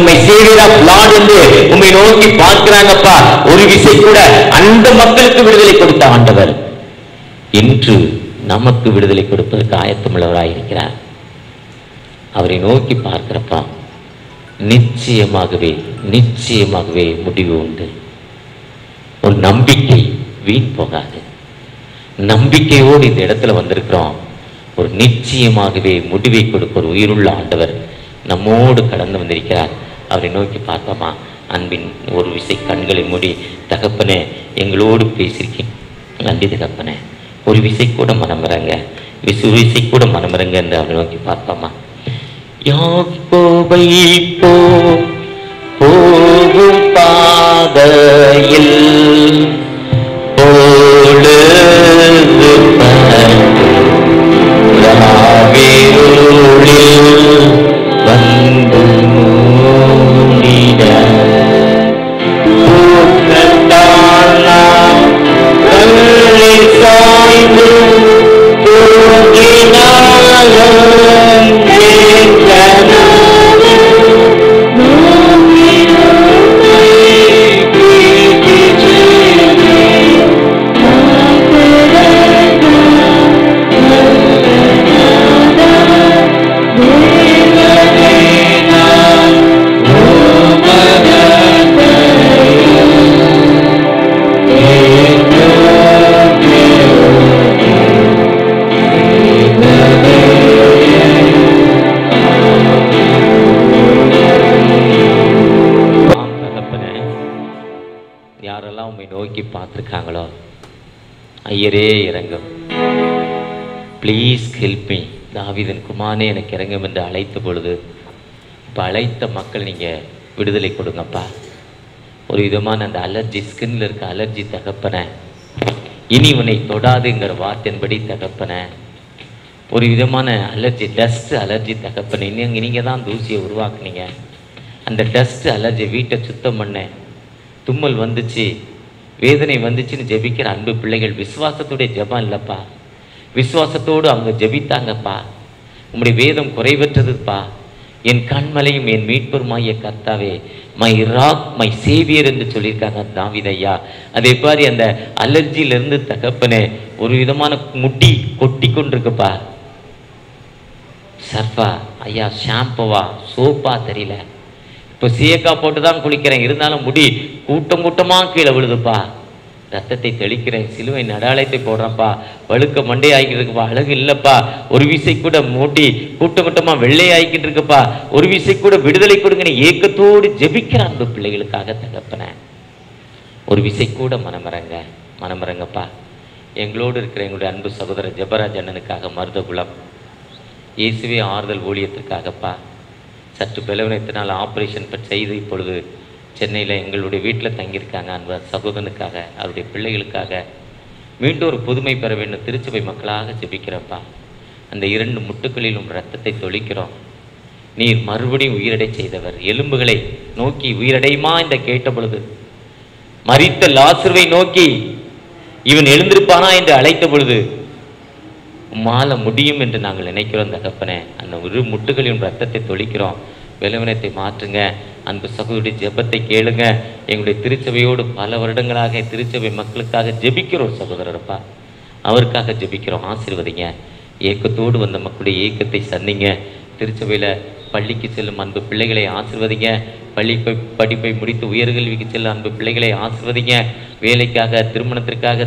my saviour of lord என்று உம்மை நோக்கி பார்க்கிறாங்கப்பா. ஒரு விசை கூட அந்த மக்களுக்கு விடுதலை கொடுத்த ஆண்டவர் இன்று நமக்கு விடுதலை கொடுப்பதற்கு ஆயத்தமுள்ளவராயிருக்கிறார். அவரை நோக்கி பார்க்கிறப்பா நிச்சயமாகவே நிச்சயமாகவே முடிவு உண்டு. ஒரு நம்பிக்கை வீண் போகாது. நம்பிக்கையோடு இந்த இடத்துல வந்திருக்கிறோம். ஒரு நிச்சயமாகவே முடிவை கொடுக்க ஒரு உயிருள்ள ஆண்டவர் நம்மோடு கடந்து வந்திருக்கிறார். அவரை நோக்கி பார்த்தோமா? அன்பின் ஒரு விசை கண்களை மூடி, தகப்பனே எங்களோடு பேசியிருக்கேன், நன்றி தகப்பனே, ஒரு விசை கூட மனமிறங்க, விசை கூட மனமிறங்க என்று அவரை நோக்கி பார்த்தோமா? யாக்கோபை போகும் பாதையில் வந்து மூடிட சாய்ந்து பார்த்துருக்காங்களோ, ஐயரே இறங்கும், ப்ளீஸ் ஹெல்ப் மீ, தாவீதின் குமாரனே எனக்கு இறங்கும் என்று அழைத்த பொழுது, இப்போ அழைத்த மக்கள் நீங்கள் விடுதலை கொடுங்கப்பா. ஒரு விதமான அந்த அலர்ஜி, ஸ்கின்ல இருக்க அலர்ஜி தகப்பன, இனி உன்னை தொடாதுங்கிற வார்த்தையின்படி தகப்பன, ஒரு விதமான அலர்ஜி, டஸ்ட் அலர்ஜி தகப்பன, நீங்கள் தான் தூசியை உருவாக்குனீங்க, அந்த டஸ்ட் அலர்ஜி வீட்டை சுத்தம் பண்ண, தும்மல் வந்துச்சு, வேதனை வந்துச்சுன்னு ஜெபிக்கிற அன்பு பிள்ளைகள், விசுவாசத்துடைய ஜெபம் இல்லைப்பா, விசுவாசத்தோடு அவங்க ஜெபித்தாங்கப்பா. உம்முடைய வேதம் குறைவற்றதுப்பா. என் கண்மலையும் என் மீட்பருமாய கர்த்தாவே, மை ராக் மை சேவியர் என்று சொல்லியிருக்காங்க தாவீது ஐயா. அதே மாதிரி அந்த அலர்ஜியிலிருந்து தகப்பனே ஒரு விதமான முடி கொட்டி கொண்டிருக்குப்பா. சர்ஃபா ஐயா, ஷாம்புவா சோப்பா தெரியல, இப்போ சீயக்கா போட்டு தான் குளிக்கிறேன், இருந்தாலும் முடி கூட்டம் கூட்டமாக கீழே விழுதுப்பா. ரத்தத்தை தெளிக்கிறேன், சிலுவை நடாலயத்தை போடுறேன்ப்பா, வழுக்க மண்டை ஆகிக்கிட்டு இருக்குப்பா, அழகு இல்லைப்பா, ஒரு விசை கூட மூட்டி கூட்டம் கூட்டமாக வெள்ளை ஆகிக்கிட்டு இருக்குப்பா, ஒரு விசை கூட விடுதலை கொடுங்கன்னு ஏக்கத்தோடு ஜெபிக்கிற அன்பு பிள்ளைகளுக்காக தகப்பன, ஒரு விசை கூட மனமரங்கப்பா. எங்களோடு இருக்கிற எங்களுடைய அன்பு சகோதரர் ஜெபராஜ் அண்ணனுக்காக மருதகுலம் இயேசுவே ஆறுதல் ஊழியத்திற்காகப்பா, சற்று பலவீனத்தினால் ஆப்ரேஷன் செய்து இப்பொழுது சென்னையில் எங்களுடைய வீட்டில் தங்கியிருக்காங்க அன்பு சகோதரனுக்காக, அவருடைய பிள்ளைகளுக்காக மீண்டும் ஒரு புதுமை பெற வேண்டும் திருச்சபை மக்களாக ஜெபிக்கிறப்பா. அந்த 2 முட்டுக்களிலும் இரத்தத்தை தொளிக்கிறோம். நீர் மறுபடியும் உயிரடை செய்தவர், எலும்புகளை நோக்கி உயிரடையுமா என்று கேட்ட பொழுது, மரித்த லாசருவை நோக்கி இவன் எழுந்திருப்பானா என்று அழைத்த பொழுது, மால முடியும் என்று நாங்கள் நினைக்கிறோம் தகப்பனே. அந்த 1 முட்டுகளின் ரத்தத்தை தொளிக்கிறோம், பலவீனத்தை மாற்றுங்க. அன்பு சகோதரி ஜெபத்தை கேளுங்க. எங்களுடைய திருச்சபையோடு பல வருடங்களாக திருச்சபை மக்களுக்காக ஜெபிக்கிறோம் சகோதரரப்பா, அவருக்காக ஜெபிக்கிறோம். ஆசீர்வதிங்க. ஏக்கத்தோடு வந்த மக்களுடைய ஏக்கத்தை சந்திங்க. திருச்சபையில் பள்ளிக்கு செல்லும் அன்பு பிள்ளைகளை ஆசீர்வதிங்க. படிப்பை முடித்து உயர்கல்விக்கு செல்லும் அன்பு பிள்ளைகளை ஆசீர்வதிங்க. வேலைக்காக திருமணத்திற்காக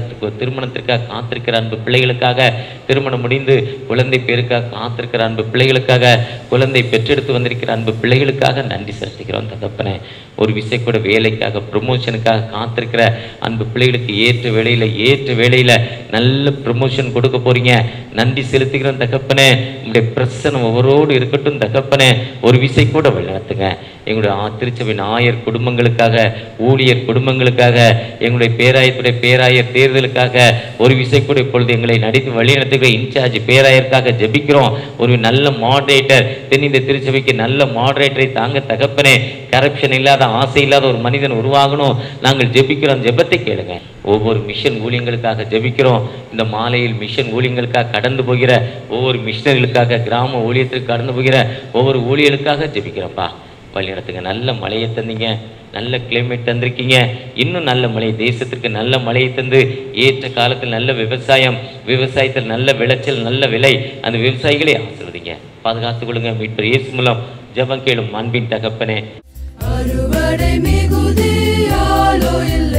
காத்திருக்கிற அன்பு பிள்ளைகளுக்காக, திருமணம் முடிந்து குழந்தை பேருக்காக காத்திருக்கிற அன்பு பிள்ளைகளுக்காக, குழந்தை பெற்றெடுத்து வந்திருக்கிற அன்பு பிள்ளைகளுக்காக நன்றி செலுத்துகிறோம் தகப்பனே. ஒரு விசை கூட வேலைக்காக ப்ரொமோஷனுக்காக காத்திருக்கிற அன்பு பிள்ளைகளுக்கு ஏற்ற வேளையில் நல்ல ப்ரொமோஷன் கொடுக்க போறீங்க, நன்றி செலுத்துகிறோம் தகப்பனே. உங்களுடைய பிரசனம் ஒவ்வொருவரோடு இருக்கட்டும் தகப்பனே. ஒரு விசை கூட வழிநடத்துங்க. எங்களுடைய திருச்சபையின் ஆயர் குடும்பங்களுக்காக, ஊழியர் குடும்பங்களுக்காக, எங்களுடைய பேராயர் தேர்தலுக்காக ஒரு விசை கூட இப்பொழுது எங்களை வழிநடத்துகிற இன்சார்ஜ் பேராயருக்காக ஜெபிக்கிறோம். ஒரு நல்ல மாடரேட்டர், தென்னிந்திய திருச்சபைக்கு நல்ல மாடரேட்டரை தாங்க தகப்பனே. கரப்ஷன் இல்லாத, ஆசை இல்லாத ஒரு மனிதன் உருவாகணும். நாங்கள் ஜெபிக்கிறோம். ஜெபத்தை கேளுங்க. ஒவ்வொரு மிஷன் ஊழியங்களுக்காக ஜெபிக்கிறோம். இந்த மாலையில் மிஷன் ஊழியங்களுக்காக கடந்து போகிற ஒவ்வொரு மிஷனர்களுக்காக, கிராம ஊழியத்திற்கு கடந்து போகிற ஒவ்வொரு ஊழியர்களுக்காக ஜெபிக்கிறோம்ப்பா. வழி நடத்துங்க. நல்ல மழையை தந்தீங்க, நல்ல கிளைமேட் தந்திருக்கீங்க. இன்னும் நல்ல மழை, தேசத்திற்கு நல்ல மழையை தந்து ஏற்ற காலத்தில் நல்ல விவசாயத்தில் நல்ல விளைச்சல், நல்ல விலை, அந்த விவசாயிகளை ஆசீர்வதிங்க, பாதுகாத்துக் கொள்ளுங்க. மீட்பர் இயேசு மூலம் ஜெபம் கேளும் அன்பின் தகப்பனே. அறுவடை மிகுதியாலோ இல்லை